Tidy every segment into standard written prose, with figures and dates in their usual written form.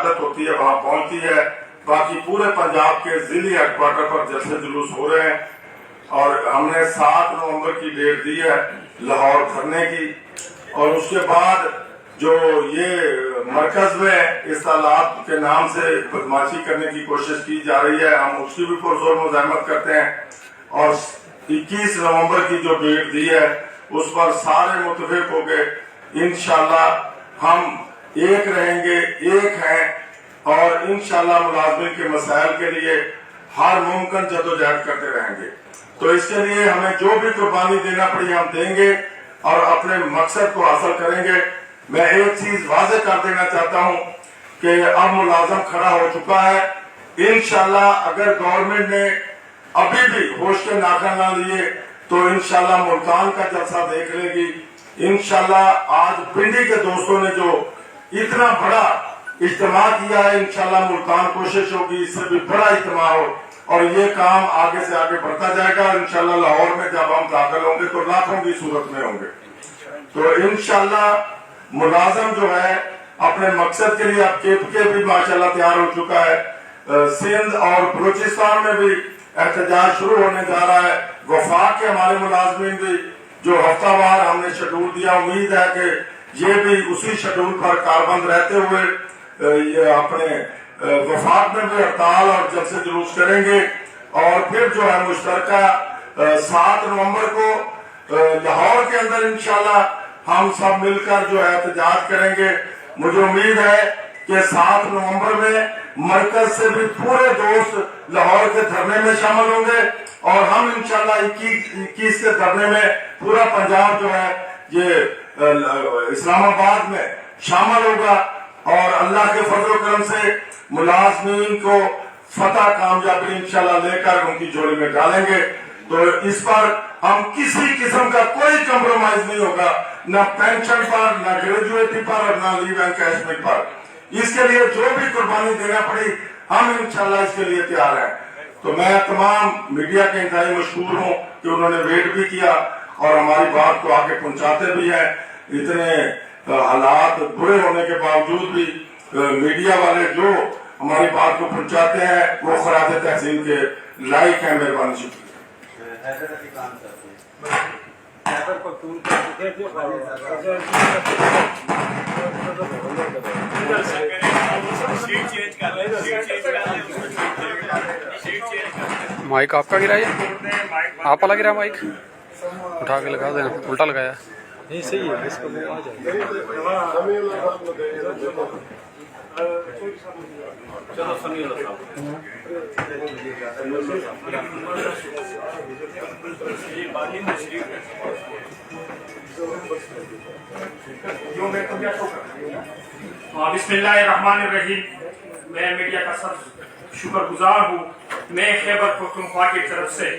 قیادت ہوتی ہے وہاں پہنچتی ہے. باقی پورے پنجاب کے ضلعی ہیڈ کوارٹر پر جلسے جلوس ہو رہے ہیں اور ہم نے 7 نومبر کی ڈیٹ دی ہے لاہور دھرنے کی. اور اس کے بعد جو یہ مرکز میں اصطلاحات کے نام سے بدماشی کرنے کی کوشش کی جا رہی ہے, ہم اس کی بھی پرزور مزاحمت کرتے ہیں. اور 21 نومبر کی جو ڈیٹ دی ہے اس پر سارے متفق ہو گئے. انشاءاللہ ہم ایک رہیں گے, ایک ہیں, اور انشاءاللہ ملازمین کے مسائل کے لیے ہر ممکن جدوجہد کرتے رہیں گے. تو اس کے لیے ہمیں جو بھی قربانی دینا پڑی ہم دیں گے اور اپنے مقصد کو حاصل کریں گے. میں ایک چیز واضح کر دینا چاہتا ہوں کہ اب ملازم کھڑا ہو چکا ہے. انشاءاللہ اگر گورنمنٹ نے ابھی بھی ہوش کے ناخن نہ لیے تو انشاءاللہ ملتان کا جلسہ دیکھ لے گی. انشاءاللہ آج پنڈی کے دوستوں نے جو اتنا بڑا اجتماع کیا ہے, انشاءاللہ ملتان کوشش ہوگی اس سے بھی بڑا اجتماع ہو اور یہ کام آگے سے آگے بڑھتا جائے گا. انشاءاللہ لاہور میں جب ہم داخل ہوں گے تو لاکھوں کی صورت میں ہوں گے. تو انشاءاللہ ملازم جو ہے اپنے مقصد کے لیے اب کے بھی ماشاءاللہ تیار ہو چکا ہے. سندھ اور بلوچستان میں بھی احتجاج شروع ہونے جا رہا ہے. وفاق کے ہمارے ملازمین بھی جو ہفتہ وار ہم نے شیڈول دیا, امید ہے کہ یہ بھی اسی شیڈول پر کاربند رہتے ہوئے اپنے وفاق میں بھی ہڑتال اور جلسے جلوس کریں گے. اور پھر جو ہے مشترکہ 7 نومبر کو لاہور کے اندر انشاءاللہ ہم سب مل کر جو ہے احتجاج کریں گے. مجھے امید ہے کہ 7 نومبر میں مرکز سے بھی پورے دوست لاہور کے دھرنے میں شامل ہوں گے اور ہم انشاءاللہ 21 کے دھرنے میں پورا پنجاب جو ہے یہ اسلام آباد میں شامل ہوگا اور اللہ کے فضل و کرم سے ملازمین کو فتح کامیابی انشاءاللہ لے کر ان کی جوڑی میں ڈالیں گے. تو اس پر ہم کسی قسم کا کوئی کمپرومائز نہیں ہوگا, نہ پینشن پر, نہ گریجویٹی پر اور نہ لیو انکیشمنٹ پر. اس کے لیے جو بھی قربانی دینا پڑی ہم انشاءاللہ اس کے لیے تیار ہیں. تو میں تمام میڈیا کے انتہائی مشکور ہوں کہ انہوں نے ویٹ بھی کیا اور ہماری بات کو آگے پہنچاتے بھی ہیں. اتنے حالات برے ہونے کے باوجود بھی میڈیا والے جو ہماری بات کو پہنچاتے ہیں وہ خراج تحسین کے لائق ہیں. مہربانی, شکریہ. مائک آپ کا گرا ہے, آپ والا گرا مائک اٹھا کے لگا دیں, الٹا لگایا. نہیں صحیح ہے, اس کو آ جائے. چلو سمیع اللہ صاحب بسم اللہ الرحمن الرحیم. میں میڈیا کا سب شکر گزار ہوں. میں خیبر پختونخوا کی طرف سے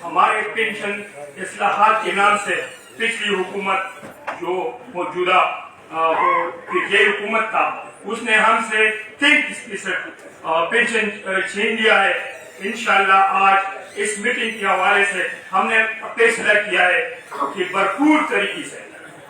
ہمارے پینشن اصلاحات کے نام سے پچھلی حکومت جو موجودہ یہ حکومت تھا اس نے ہم سے 30% پینشن چھین لیا ہے. انشاءاللہ آج اس میٹنگ کے حوالے سے ہم نے فیصلہ کیا ہے کہ بھرپور طریقے سے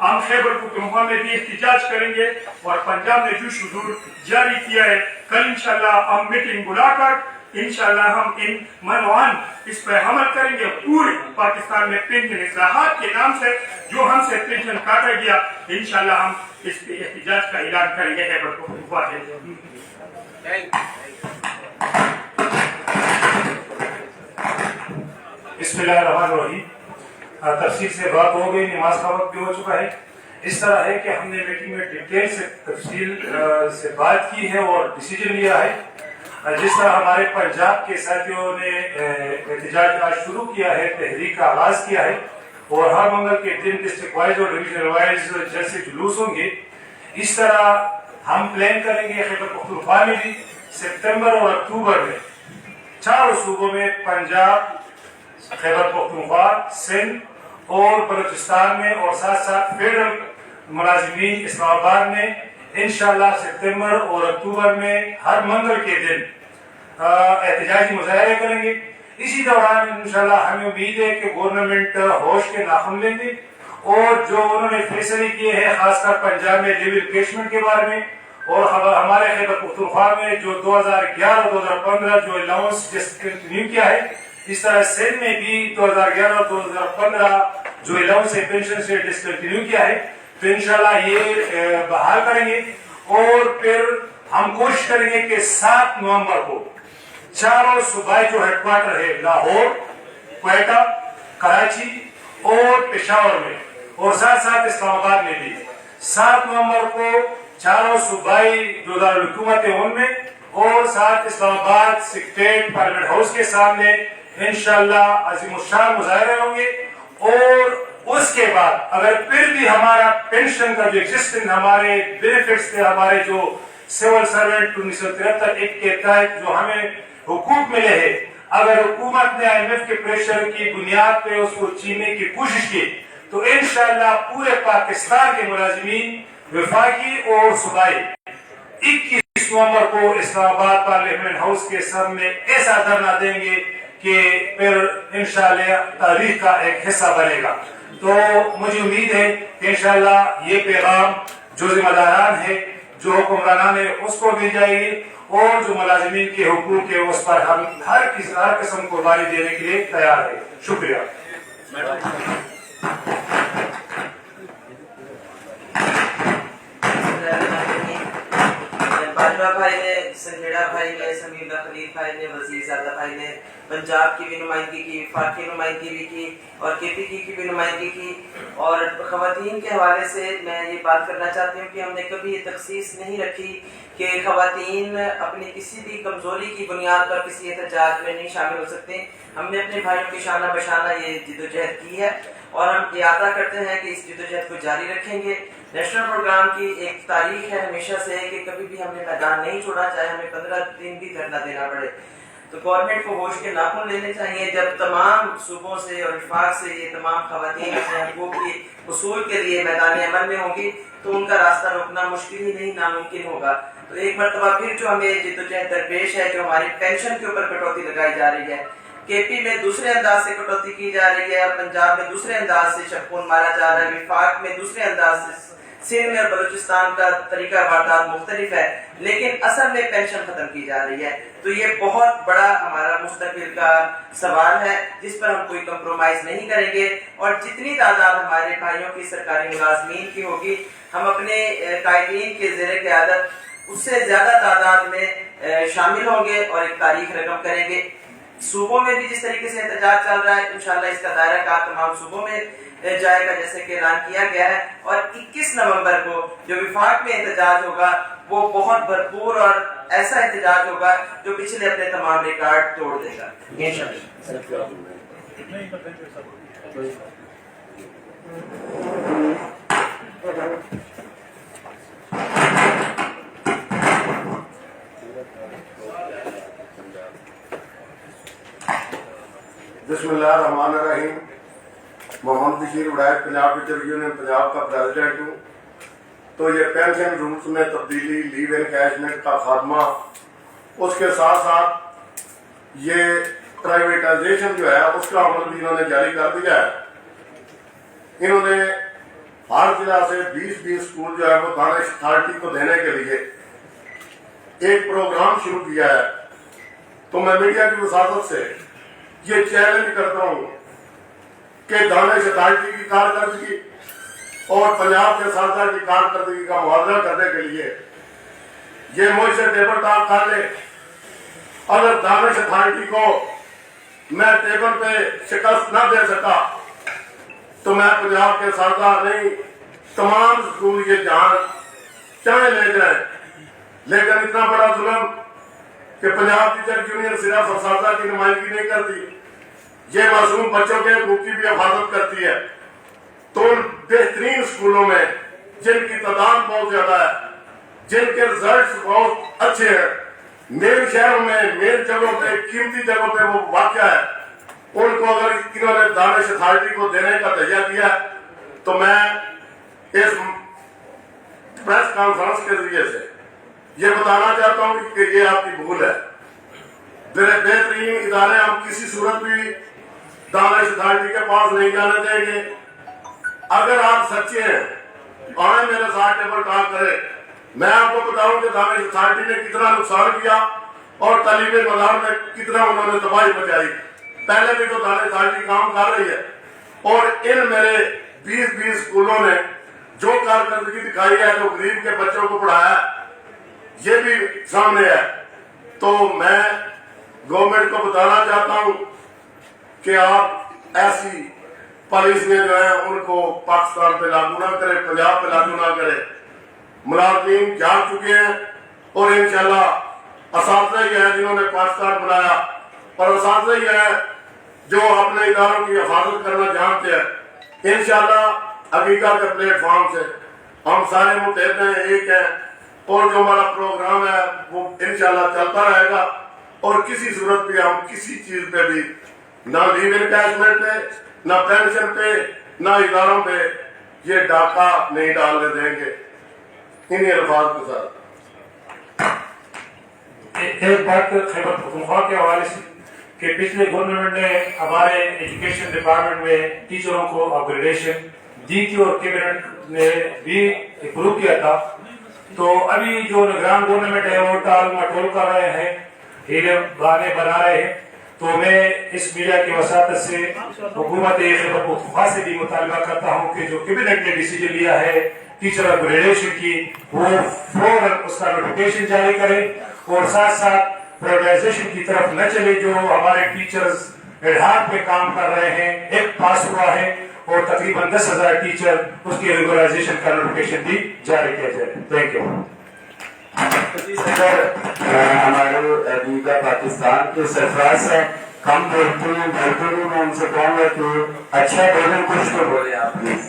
ہم خیبر پختونخوا میں بھی احتجاج کریں گے اور پنجاب نے جو شعور جاری کیا ہے کل انشاءاللہ ہم میٹنگ بلا کر انشاءاللہ ہم ان منوان اس پر عمل کریں گے. پورے پاکستان میں پینشن اصلاحات کے نام سے جو ہم سے پینشن کاٹا گیا انشاءاللہ ہم اس پہ احتجاج کا اعلان کریں گے. خیبر پختونخوا بسم اللہ الرحمن الرحیم. تفصیل سے بات ہو گئی, نماز کا وقت بھی ہو چکا ہے. اس طرح ہے کہ ہم نے میٹنگ میں ڈیٹیل سے تفصیل سے بات کی ہے اور ڈیسیجن لیا ہے. جس طرح ہمارے پنجاب کے ساتھیوں نے احتجاج آج شروع کیا ہے, تحریک کا آغاز کیا ہے اور ہر منگل کے دن ڈسٹرکٹ وائز اور ڈویژن وائز جیسے جلوس ہوں گے, اس طرح ہم پلان کریں گے خیبر پختونخوا میں بھی ستمبر اور اکتوبر میں 4 صوبوں میں, پنجاب, خیبر پختونخوا, سندھ اور بلوچستان میں اور ساتھ ساتھ فیڈرل ملازمین اسلام آباد میں انشاءاللہ ستمبر اور اکتوبر میں ہر منگل کے دن احتجاجی مظاہرے کریں گے. اسی دوران انشاءاللہ ہمیں امید ہے کہ گورنمنٹ ہوش کے ناخن لیں گے اور جو انہوں نے فیصلے کیے ہیں خاص کر پنجاب میں لیو انکیشمنٹ کے بارے میں اور ہمارے خیبر پختونخوا میں جو 2011-2015 جو الاؤنس ڈسکنٹینیو کیا ہے، اس طرح سندھ میں بھی 2011-2015 جو الاؤنس پینشن سے ڈسکنٹینیو کیا ہے، تو انشاءاللہ یہ بحال کریں گے. اور پھر ہم کوشش کریں گے کہ 7 نومبر کو چاروں صوبائی جو ہیڈ کوارٹر ہے لاہور، کوئٹہ، کراچی اور پشاور میں، اور ساتھ ساتھ اسلام آباد میں بھی 7 نومبر کو چاروں صوبائی جو دارالحکومت ہیں ان میں، اور ساتھ اسلام آباد سیکریٹریٹ پارلیمنٹ ہاؤس کے سامنے انشاءاللہ عظیم الشان مظاہرے ہوں گے. اور اس کے بعد اگر پھر بھی ہمارا پینشن کا جو ایگزسٹنگ ہمارے بینیفٹس تھے، ہمارے جو سول سروینٹ 1973 ایکٹ کے تحت جو ہمیں حقوق ملے ہیں، اگر حکومت نے IMF کے پریشر کی بنیاد پہ اس کو چھیننے کی کوشش کی، تو انشاءاللہ پورے پاکستان کے ملازمین وفاقی اور صوبائی 21 نومبر کو اسلام آباد پارلیمنٹ ہاؤس کے سامنے ایسا دھرنا دیں گے کہ پھر انشاءاللہ تاریخ کا ایک حصہ بنے گا. تو مجھے امید ہے کہ انشاءاللہ یہ پیغام جو ذمہ داران ہے، جو حکمرانان ہے، اس کو مل جائے گی، اور جو ملازمین کے حقوق ہے اس پر ہم ہر قسم قربانی دینے کے لیے تیار ہے. شکریہ. باجوہ بھائی نے، سنجیڑا بھائی نے، سمیر خلیل بھائی نے، وزیر زادہ بھائی نے پنجاب کی بھی نمائندگی کی، وفاق کی نمائندگی بھی کی، اور KPK کی بھی نمائندگی کی. اور خواتین کے حوالے سے میں یہ بات کرنا چاہتی ہوں کہ ہم نے کبھی یہ تخصیص نہیں رکھی کہ خواتین اپنی کسی بھی کمزوری کی بنیاد پر کسی احتجاج میں نہیں شامل ہو سکتے. ہم نے اپنے بھائیوں کی شانہ بشانہ یہ جدوجہد کی ہے، اور ہم ارادہ کرتے ہیں کہ اس جدوجہد کو جاری رکھیں گے. نیشنل پروگرام کی ایک تاریخ ہے ہمیشہ سے کہ کبھی بھی ہم نے میدان نہیں چھوڑا، چاہے ہمیں 15 دن بھی دھرنا دینا پڑے. تو گورنمنٹ کو ہوش کے ناخن لینے چاہیے. جب تمام صوبوں سے اور وفاق سے یہ تمام خواتین اپنے حقوق کی حصول کے لیے میدان عمل میں ہوں گی، تو ان کا راستہ روکنا مشکل ہی نہیں، ناممکن ہوگا. تو ایک مرتبہ پھر جو ہمیں جدوجہد درپیش ہے، جو ہماری پینشن کے اوپر کٹوتی لگائی جا رہی ہے، KP میں دوسرے انداز سے کٹوتی کی جا رہی ہے، پنجاب میں دوسرے انداز سے شبخون مارا جا رہا ہے، وفاق میں دوسرے انداز سے، سندھ میں اور بلوچستان کا طریقہ واردات مختلف ہے، لیکن اصل میں پینشن ختم کی جا رہی ہے. تو یہ بہت بڑا ہمارا مستقبل کا سوال ہے جس پر ہم کوئی کمپرومائز نہیں کریں گے. اور جتنی تعداد ہمارے بھائیوں کی سرکاری ملازمین کی ہوگی، ہم اپنے قائدین کے زیر قیادت اس سے زیادہ تعداد میں شامل ہوں گے اور ایک تاریخ رقم کریں گے. صوبوں میں بھی جس طریقے سے احتجاج چل رہا ہے، انشاءاللہ اس کا دائرہ کار تمام صوبوں میں جائے گا جیسے کہ اعلان کیا گیا ہے. اور 21 نومبر کو جو وفاق میں احتجاج ہوگا وہ بہت بھرپور اور ایسا احتجاج ہوگا جو پچھلے اپنے تمام ریکارڈ توڑ دے گا انشاءاللہ. بسم اللہ الرحمن الرحیم. محمد بشیر وڈائر پنجاب ٹیچر یونین پنجاب کا پریزیڈنٹ ہوں. تو یہ پینشن رولز میں تبدیلی، لیو انکیشمنٹ کا خاتمہ، اس کے ساتھ ساتھ یہ پرائیویٹائزیشن جو ہے اس کا عمل بھی انہوں نے جاری کر دیا ہے. انہوں نے ہر ضلع سے 20 اسکول جو ہے وہ دانش اتھارٹی کو دینے کے لیے ایک پروگرام شروع کیا ہے. تو میں میڈیا کی وساطت سے یہ چیلنج کرتا ہوں کہ دانش اتھارٹی کی کارکردگی اور پنجاب کے سرکار کی کارکردگی کا موازنہ کرنے کے لیے یہ مجھ سے ٹیبل ٹاک کر لے. اگر دانش اتھارٹی کو میں ٹیبل پہ شکست نہ دے سکا تو میں پنجاب کے سرکار نہیں، تمام اسکول یہ جان چاہے لے جائیں. لیکن اتنا بڑا ظلم کہ پنجاب ٹیچر یونین صرف اساتذہ کی نمائندگی نہیں کرتی، یہ معصوم بچوں کے حقوق کی بھی حفاظت کرتی ہے. تو ان بہترین اسکولوں میں جن کی تعداد بہت زیادہ ہے، جن کے رزلٹس بہت اچھے ہیں، مین شہروں میں، مین جگہوں پہ، قیمتی جگہوں پہ وہ واقع ہے، ان کو اگر انہوں نے دانش اتھارٹی کو دینے کا تجزیہ کیا تو میں اس پریس کانفرنس کے ذریعے سے یہ بتانا چاہتا ہوں کہ یہ آپ کی بھول ہے. بہترین ادارے ہم کسی صورت بھی دانش اتھارٹی کے پاس نہیں جانے دیں گے. اگر آپ سچے ہیں آئیں میرے ساتھ ٹیبل ٹاک کریں. मैं आपको बताऊं कि दानिश सोसाइटी ने कितना नुकसान किया और तालीम मदार में कितना उन्होंने तबाही मचाई। पहले भी तो दानिश सोसाइटी काम कर रही है और इन मेरे 20-20 स्कूलों ने जो कारकर्दगी दिखाई है, जो गरीब के बच्चों को पढ़ाया, ये भी सामने है। तो मैं गवर्नमेंट को बताना चाहता हूं कि आप ऐसी पॉलिसियां जो है उनको पाकिस्तान पे लागू ना करे, पंजाब पे लागू ना करे। मुलाजिम जाग चुके हैं और इंशाल्लाह असातिज़ा ही है जिन्होंने पाकिस्तान बनाया और असातिज़ा ही है जो अपने इदारों की हिफाजत करना जानते हैं। इंशाल्लाह अकीका के प्लेटफॉर्म से हम सारे मुतहद हैं, एक हैं और जो हमारा प्रोग्राम है वो इंशाल्लाह चलता रहेगा और किसी सूरत भी हम किसी चीज पे भी ना लीव इनकैशमेंट पे, ना पेंशन पे, ना इदारों पे ये डाका नहीं डालने देंगे। इन्हीं अल्फाज के साथ एक बात खैबर पख्तूनख्वा के हवाले से कि पिछले गवर्नमेंट ने हमारे एजुकेशन डिपार्टमेंट में टीचरों को अपग्रेडेशन दी थी और कैबिनेट ने भी अप्रूव किया था। तो अभी जो निगरान गवर्नमेंट है वो टाल मटोल कर रहे हैं, हीरे बहाने बना रहे हैं। तो मैं इस मीडिया की वसात से हुकूमत खैबर पख्तूनख्वा से भी मुतालबा करता हूँ कि जो कैबिनेट ने डिसीजन लिया है टीचर अपग्रेडेशन की, वो फौरन उसका नोटिफिकेशन जारी करे और साथ साथ प्राइवेटाइजेशन की तरफ न चले। जो हमारे टीचर्स एडहाक पे काम कर रहे हैं, एक पास हुआ है और तकरीबन 10,000 टीचर, उसकी रेगुलराइजेशन का नोटिफिकेशन भी जारी किया जाए। Thank you. हमारे अकीका पाकिस्तान के सरफराज से कम बोलते हैं, मैं उनसे कहूँगा कि अच्छा बोले, कुछ तो बोले आप प्लीज।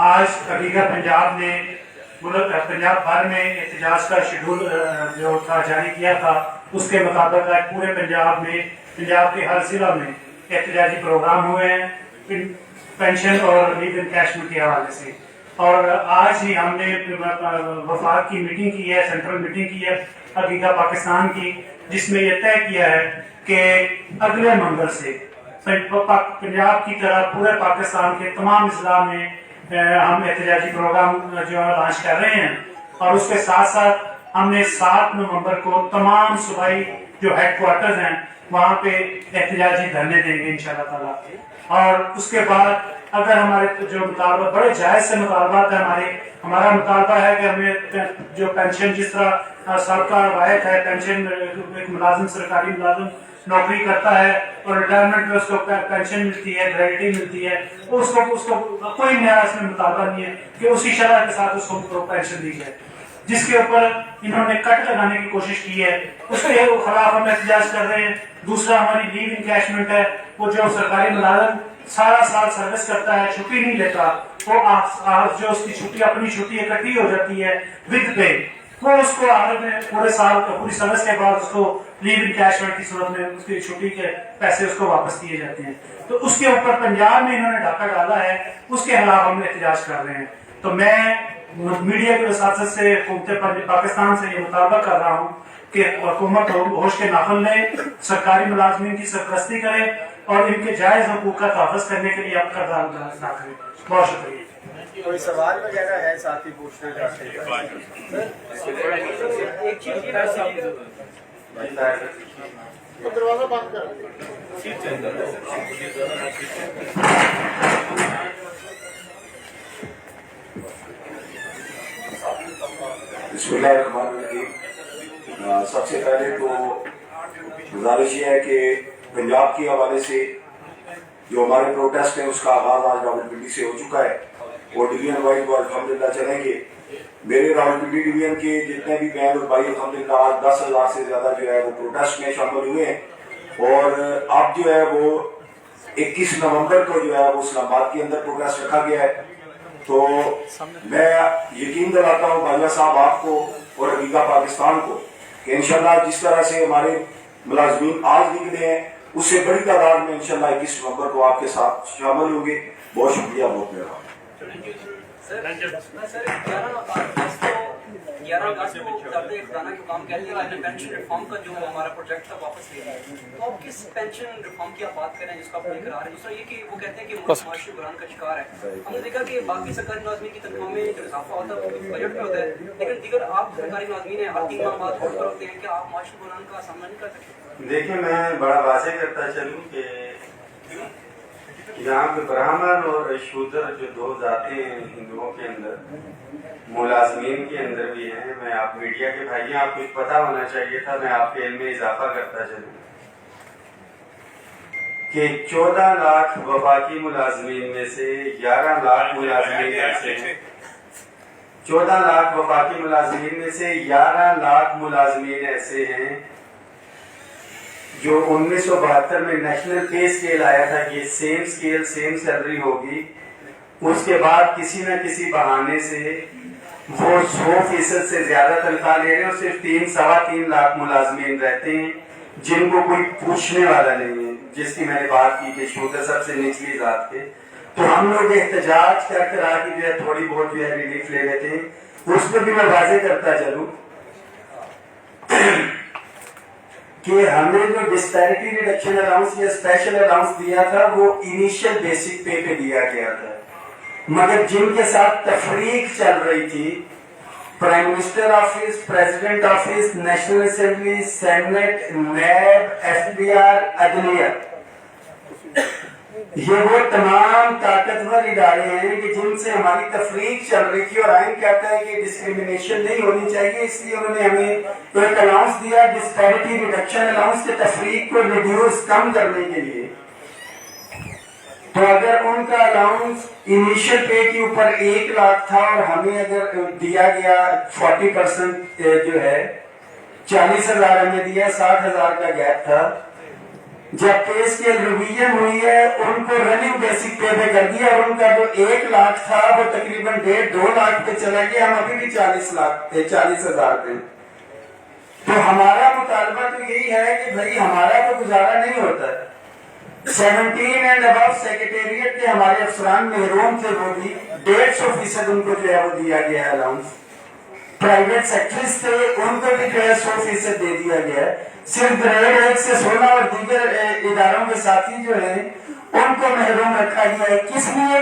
आज अकीका पंजाब ने पंजाब भर में एहतजाज का शेड्यूल जो था जारी किया था, उसके मुताबिक आज पूरे पंजाब में, पंजाब के हर जिला में एहतजाजी प्रोग्राम हुए हैं पेंशन और लीव इनकैशमेंट के हवाले से। और आज ही हमने वफाक की मीटिंग की है, सेंट्रल मीटिंग की है अकीका पाकिस्तान की, जिसमें यह तय किया है कि अगले मंगल से पंजाब की तरह पूरे पाकिस्तान के तमाम अजला में हम एहतजाजी प्रोग्राम जो लॉन्च कर रहे हैं। और उसके साथ साथ हमने 7 नवंबर को तमाम सूबाई जो हेडक्वार्टर्स हैं वहाँ पे एहतजाजी धरने देंगे इंशाल्लाह ताला। और उसके बाद अगर हमारे जो मुतालबा बड़े जायज से मुतालबात है, हमारा मुतालबा है कि हमें जो पेंशन, जिस तरह सबका रवायत है, पेंशन एक मुलाजिम सरकारी मुलाजिम नौकरी करता है और रिटायरमेंट में उसको पेंशन मिलती है, ग्रेजुटी मिलती है, उसको कोई नया इसमें मुतालबा नहीं है कि उसी शरह के साथ उसको पेंशन दी जाए। जिसके ऊपर इन्होंने कट लगाने की कोशिश की है उसके खिलाफ हम एहतजाज कर रहे हैं। दूसरा हमारी लीव इनकैशमेंट है, वो जो सरकारी मुलाजिम सारा साल सर्विस करता है, छुट्टी नहीं लेता, वो जो उसकी छुट्टी, अपनी छुट्टी इकट्ठी हो जाती है विद पे, वो उसको आखिर में पूरे साल पूरी सर्विस के बाद उसको लीव इनकैशमेंट की सूरत में उसकी छुट्टी के पैसे उसको वापस दिए जाते हैं। तो उसके ऊपर पंजाब में इन्होंने डाका डाला है, उसके खिलाफ हम एहतजाज कर रहे हैं। तो मैं मीडिया की वसात से हुकूमत पाकिस्तान से ये मुतालबा कर रहा हूँ कि हुकूमत होश के नाखुन ले, सरकारी मुलाजमीन की सरपरस्ती करे और इनके जायज हकूक का तहफ़्फ़ुज़ करने के लिए अब किरदार अदा करें। बहुत शुक्रिया। कोई सवाल वगैरह है साथी पूछना चाहते हैं? दरवाजा बंद कर। सबसे पहले तो गुजारिश ये है कि पंजाब के हवाले से जो हमारे प्रोटेस्ट है उसका आगाज आज रावलपिंडी से हो चुका है और डिवीजन वाइज वो अल्हम्दुलिल्लाह चलेंगे। मेरे रावलपिंडी डिवीजन के जितने भी बहन और भाई अल्हम्दुलिल्लाह आज 10,000 से ज्यादा जो है वो प्रोटेस्ट में शामिल हुए हैं। और अब जो है वो 21 नवंबर को जो है वो इस्लामाबाद के अंदर प्रोटेस्ट रखा गया है। तो मैं यकीन दिलाता हूँ भाइया साहब आपको और अकीका पाकिस्तान को कि इंशाल्लाह जिस तरह से हमारे मुलाजमीन आज निकले हैं उससे बड़ी तादाद में इंशाल्लाह 21 नवंबर को आपके साथ शामिल होंगे। बहुत शुक्रिया, बहुत मेहरबानी। 11 अगस्त को वज़ारत ख़ज़ाना के हुकाम कहते हैं कि पेंशन रिफॉर्म का जो हमारा प्रोजेक्ट था वापस ले लिया, तो आप किस पेंशन रिफॉर्म की आप बात करें जिसका आप लेकर आ रहे हैं? दूसरा ये कि वो कहते हैं कि मुल्क माशी बुरान का शिकार है। हमने देखा कि बाकी सरकारी मुलाजमीन की तनख्वाह में जो इजाफा होता है वो बजट में होता है, लेकिन दीगर आप सरकारी मुलाजमीन हैं, हर 3 माह बाद होल्ड पर होते हैं, क्या आप माशी बुरान का सामना नहीं कर सकते? देखिए, मैं बड़ा वाज़ेह करता चलूँ कि यहाँ पे ब्राह्मण और शूद्र जो दो जाते हैं हिंदुओं के अंदर, मुलाजमीन के अंदर भी हैं। मैं आप मीडिया के भाई हैं, आपको पता होना चाहिए था, मैं आपके इल्म में इजाफा करता चलूँ कि 14 लाख वफाकी मुलाजमीन में से 11 लाख मुलाजमीन ऐसे हैं, 14 लाख वफाकी मुलाजमीन में से 11 लाख मुलाजमीन ऐसे हैं जो 1972 में नेशनल पे स्केल आया था कि सेम स्केल सेम सैलरी होगी, उसके बाद किसी न किसी बहाने से वो 100% से ज्यादा तनख्वाह ले रहे हैं और सिर्फ 3-3.25 लाख मुलाजमीन रहते हैं जिनको कोई पूछने वाला नहीं है, जिसकी मैंने बात की कि शूद्र सबसे निचली जात के। तो हम लोग एहतजाज कर कर आके जो है थोड़ी बहुत जो है रिलीफ ले लेते हैं। उसमें भी मैं वाजे करता चलूं कि हमने जो डिस्पैरिटी रिडक्शन अलाउंस या स्पेशल अलाउंस दिया था वो इनिशियल बेसिक पे पे दिया गया था, मगर जिनके साथ तफरीक चल रही थी, prime minister office, president office, national assembly, senate, NAB, FBR, अदलिया, ये वो तमाम ताकतवर इदारे हैं कि जिनसे हमारी तफरीक चल रही थी और आइन कहता है कि डिस्क्रिमिनेशन नहीं होनी चाहिए, इसलिए उन्होंने हमें एक अलाउंस दिया डिस्पैरिटी रिडक्शन अलाउंस के तफरीक को रिड्यूस कम करने के लिए। तो अगर उनका अलाउंस इनिशियल पे के ऊपर 1 लाख था और हमें अगर दिया गया 40% जो है 40,000 हमें दिया, 60,000 का गैप था। जब पे स्केल रिवीजन हुई है उनको रनिंग बेसिक पे पे कर दिया और उनका जो 1 लाख था वो तकरीबन 1.5-2 लाख पे चला गया, हम अभी भी 40,000 पे। तो हमारा मुतालबा तो यही है कि भाई हमारा तो गुजारा नहीं होता। 17 एंड अबव सेक्रेटेरिएट के हमारे अफसरान महरूम थे, वो भी 150% उनको जो है वो दिया गया अलाउंस। प्राइवेट सेक्टर्स थे, उनको भी जो है 100% दे दिया गया है। सिर्फ ग्रेड 1 से 16 और दीगर इदारों के साथी जो है उनको महरूम रखा गया है। किस लिए?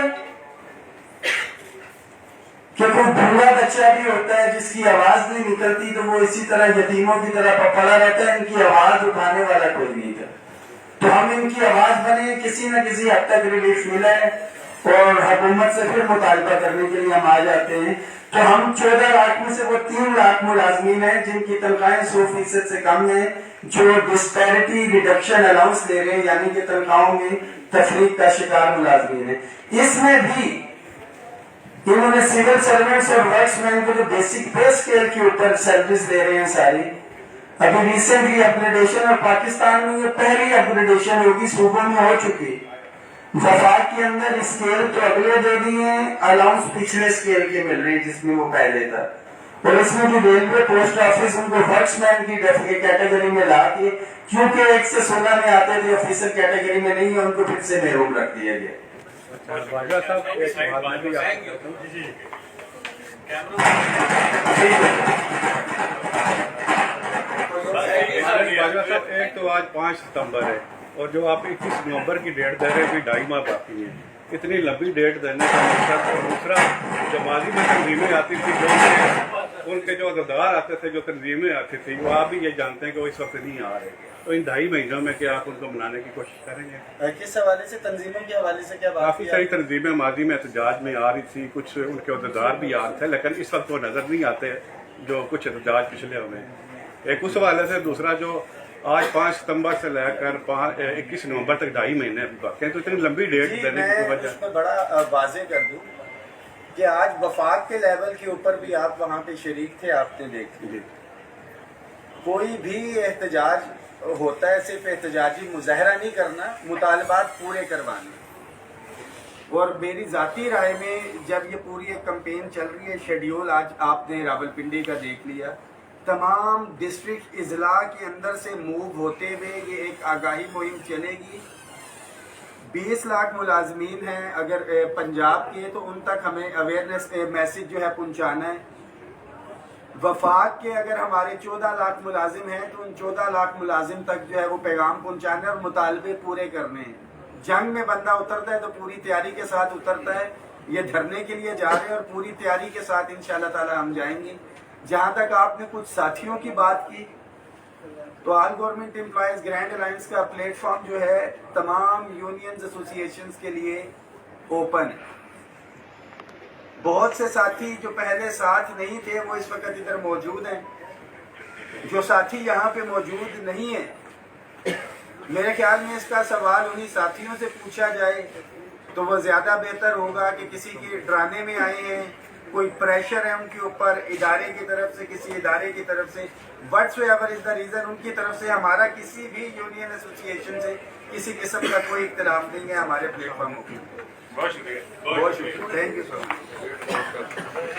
कि कोई बूढ़ा बच्चा भी होता है जिसकी आवाज नहीं निकलती, तो वो इसी तरह यतीमों की तरह पड़ा रहता है, इनकी आवाज उठाने वाला कोई नहीं था। तो हम इनकी आवाज बने, किसी न किसी हद तक रिलीफ मिला है और हुकूमत से फिर मुतालबा करने के लिए हम आ जाते हैं। तो हम 14 लाख में से वो 3 लाख मुलाजमीन हैं जिनकी तनख्वाहें 100% से कम है, जो डिस्पैरिटी रिडक्शन अलाउंस ले रहे हैं, यानी कि तनख्वाहों में तफरीक का शिकार मुलाजमीन है। इसमें भी इन्होंने सिविल सर्वेंट्स और वर्क्समैन को जो बेसिक पे स्केल के ऊपर सर्विस दे रहे हैं सारी, अभी रिसेंटली अपग्रेडेशन और पाकिस्तान में ये पहली अपग्रेडेशन होगी, सूबों में हो चुकी। वफाक के अंदर स्केल तो अगले दे दिए, अलाउंस पिछले स्केल के मिल रहे हैं जिसमें वो पहले था। और इसमें जो रेलवे पोस्ट ऑफिस उनको वर्क्समैन की कैटेगरी में ला के, क्योंकि 1 से 16 में आते थे, ऑफिसर कैटेगरी में नहीं है, उनको फिर से महरूम रख दिया गया। एक तो आज 5 सितंबर है और जो आप 21 नवंबर की डेट दे रहे हैं, 2.5 माह बाकी है। इतनी लंबी डेट देने का मकसद, और दूसरा जो माजी में तंजीमें आती थी, जो उनके जो अहदेदार आते थे, जो तंजीमें आती थी, वो आप भी ये जानते हैं कि वो इस वक्त नहीं आ रहे। तो इन 2.5 महीनों में क्या आप उनको मनाने की कोशिश करेंगे? किस हवाले से, तंजीमों के हवाले से क्या बात? काफ़ी सारी तंजीमें माजी में एहतजाज में आ रही थी, कुछ उनके अहदेदार भी आ रहे थे, लेकिन इस वक्त वो नज़र नहीं आते जो कुछ एहतजाज पिछले हुए। एक उस हवाले से, दूसरा जो आज 5 सितंबर से लेकर 21 नवंबर तक 2.5 महीने बाकी हैं, तो इतनी लंबी डेट देने की वजह बड़ा वाजे कर दूं कि आज वफाक के लेवल के ऊपर भी आप वहाँ पे शरीक थे, आपने देख लिया कोई भी एहतजाज होता है, सिर्फ एहतजाजी मुजाहरा नहीं करना, मुतालबात पूरे करवाने। और मेरी जाती राय में जब ये पूरी एक कैंपेन चल रही है, शेड्यूल आज आपने रावलपिंडी का देख लिया, तमाम डिस्ट्रिक्ट इजला के अंदर से मूव होते हुए ये एक आगाही मुहिम चलेगी। 20 लाख मुलाजमीन हैं अगर पंजाब के, तो उन तक हमें अवेयरनेस मैसेज जो है पहुंचाना है। वफाक के अगर हमारे 14 लाख मुलाजिम हैं तो उन 14 लाख मुलाजिम तक जो है वो पैगाम पहुंचाने और मुतालबे पूरे करने हैं। जंग में बंदा उतरता है तो पूरी तैयारी के साथ उतरता है। ये धरने के लिए जा रहे हैं और पूरी तैयारी के साथ इंशाअल्लाह ताला हम जाएंगे। जहां तक आपने कुछ साथियों की बात की, तो all government employees grand alliance का प्लेटफॉर्म जो है तमाम यूनियंस एसोसिएशंस के लिए ओपन है। बहुत से साथी जो पहले साथ नहीं थे वो इस वक्त इधर मौजूद हैं। जो साथी यहाँ पे मौजूद नहीं है, मेरे ख्याल में इसका सवाल उन्हीं साथियों से पूछा जाए तो वो ज्यादा बेहतर होगा कि किसी के डराने में आए हैं, कोई प्रेशर है उनके ऊपर इदारे की तरफ से, किसी इदारे की तरफ से, व्हाट्सएवर इज द रीजन, उनकी तरफ से हमारा किसी भी यूनियन एसोसिएशन से किसी किस्म का कोई इख्तिलाफ नहीं है हमारे प्लेटफॉर्म को। बहुत शुक्रिया, थैंक यू सो मच।